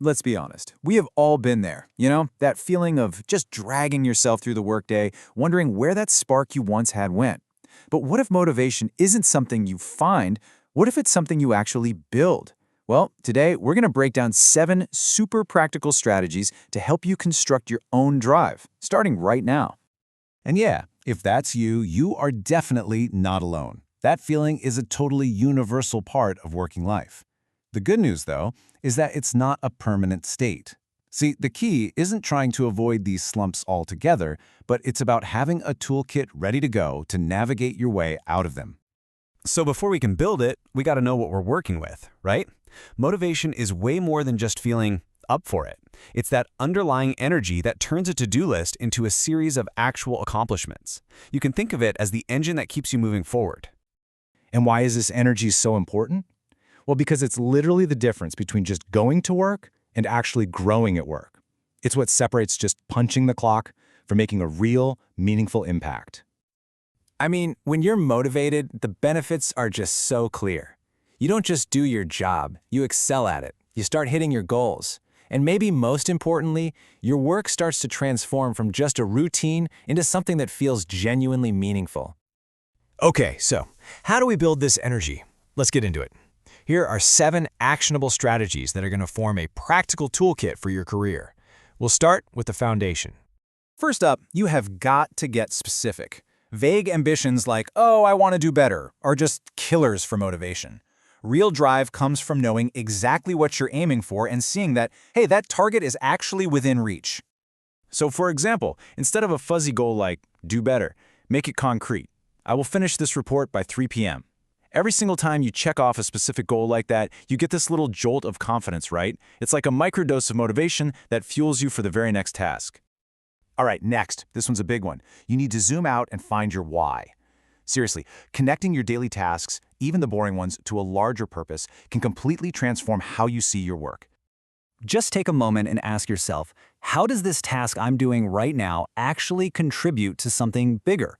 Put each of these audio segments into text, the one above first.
Let's be honest. We have all been there, that feeling of just dragging yourself through the workday, wondering where that spark you once had went. But what if motivation isn't something you find? What if it's something you actually build? Well, today we're going to break down 7 super practical strategies to help you construct your own drive, starting right now. And yeah, if that's you, you are definitely not alone. That feeling is a totally universal part of working life. The good news, though, is that it's not a permanent state. See, the key isn't trying to avoid these slumps altogether, but it's about having a toolkit ready to go to navigate your way out of them. So before we can build it, we got to know what we're working with, right? Motivation is way more than just feeling up for it. It's that underlying energy that turns a to-do list into a series of actual accomplishments. You can think of it as the engine that keeps you moving forward. And why is this energy so important? Well, because it's literally the difference between just going to work and actually growing at work. It's what separates just punching the clock from making a real, meaningful impact. I mean, when you're motivated, the benefits are just so clear. You don't just do your job, you excel at it. You start hitting your goals. And maybe most importantly, your work starts to transform from just a routine into something that feels genuinely meaningful. Okay, so how do we build this energy? Let's get into it. Here are 7 actionable strategies that are going to form a practical toolkit for your career. We'll start with the foundation. First up, you have got to get specific. Vague ambitions like, oh, I want to do better, are just killers for motivation. Real drive comes from knowing exactly what you're aiming for and seeing that, hey, that target is actually within reach. So for example, instead of a fuzzy goal like, do better, make it concrete. I will finish this report by 3 p.m. Every single time you check off a specific goal like that, you get this little jolt of confidence, right? It's like a microdose of motivation that fuels you for the very next task. All right, next, this one's a big one. You need to zoom out and find your why. Seriously, connecting your daily tasks, even the boring ones, to a larger purpose can completely transform how you see your work. Just take a moment and ask yourself, how does this task I'm doing right now actually contribute to something bigger?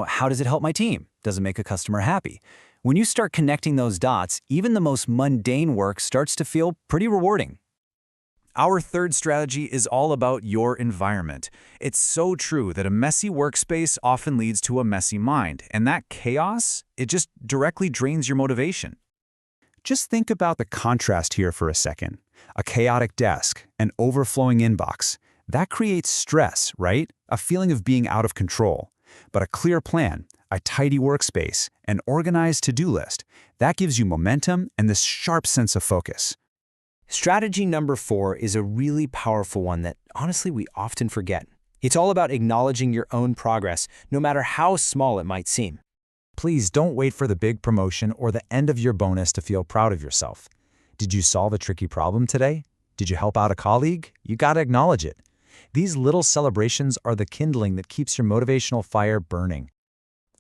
How does it help my team? Does it make a customer happy? When you start connecting those dots, even the most mundane work starts to feel pretty rewarding. Our third strategy is all about your environment. It's so true that a messy workspace often leads to a messy mind, and that chaos, it just directly drains your motivation. Just think about the contrast here for a second. A chaotic desk, an overflowing inbox. That creates stress, right? A feeling of being out of control. But a clear plan, a tidy workspace, an organized to-do list, that gives you momentum and this sharp sense of focus. Strategy number 4 is a really powerful one that, honestly, we often forget. It's all about acknowledging your own progress, no matter how small it might seem. Please don't wait for the big promotion or the end of your bonus to feel proud of yourself. Did you solve a tricky problem today? Did you help out a colleague? You gotta acknowledge it. These little celebrations are the kindling that keeps your motivational fire burning.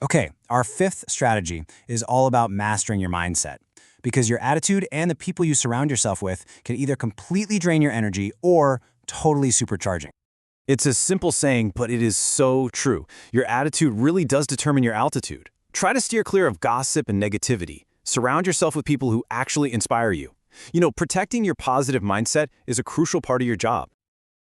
Okay, our 5th strategy is all about mastering your mindset. Because your attitude and the people you surround yourself with can either completely drain your energy or totally supercharging. It's a simple saying, but it is so true. Your attitude really does determine your altitude. Try to steer clear of gossip and negativity. Surround yourself with people who actually inspire you. Protecting your positive mindset is a crucial part of your job.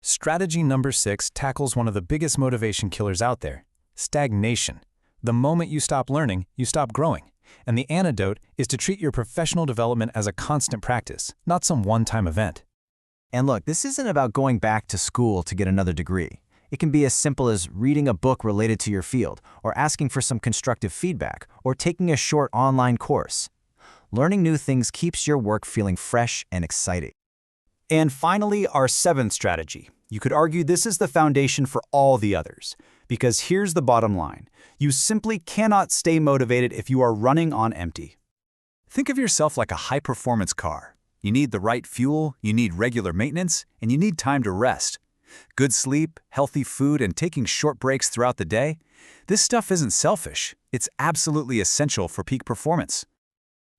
Strategy number 6 tackles one of the biggest motivation killers out there: stagnation. The moment you stop learning, you stop growing. And the antidote is to treat your professional development as a constant practice, not some one-time event. And look, this isn't about going back to school to get another degree. It can be as simple as reading a book related to your field, or asking for some constructive feedback, or taking a short online course. Learning new things keeps your work feeling fresh and exciting. And finally, our 7th strategy. You could argue this is the foundation for all the others. Because here's the bottom line. You simply cannot stay motivated if you are running on empty. Think of yourself like a high-performance car. You need the right fuel, you need regular maintenance, and you need time to rest. Good sleep, healthy food, and taking short breaks throughout the day. This stuff isn't selfish. It's absolutely essential for peak performance.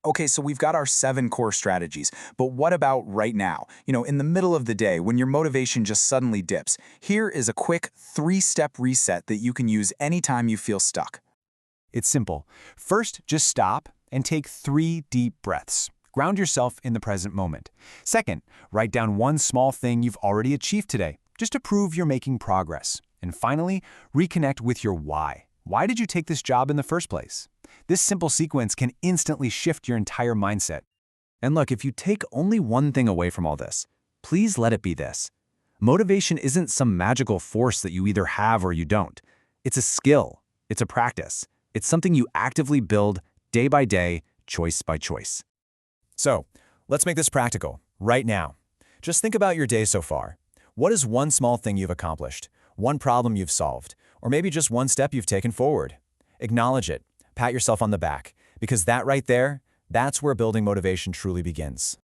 Okay, so we've got our 7 core strategies, but what about right now? In the middle of the day, when your motivation just suddenly dips, here is a quick 3-step reset that you can use anytime you feel stuck. It's simple. First, just stop and take 3 deep breaths. Ground yourself in the present moment. Second, write down one small thing you've already achieved today, just to prove you're making progress. And finally, reconnect with your why. Why did you take this job in the first place? This simple sequence can instantly shift your entire mindset. And look, if you take only one thing away from all this, please let it be this. Motivation isn't some magical force that you either have or you don't. It's a skill. It's a practice. It's something you actively build day by day, choice by choice. So, let's make this practical, right now. Just think about your day so far. What is one small thing you've accomplished? One problem you've solved? Or maybe just one step you've taken forward? Acknowledge it. Pat yourself on the back. Because that right there, that's where building motivation truly begins.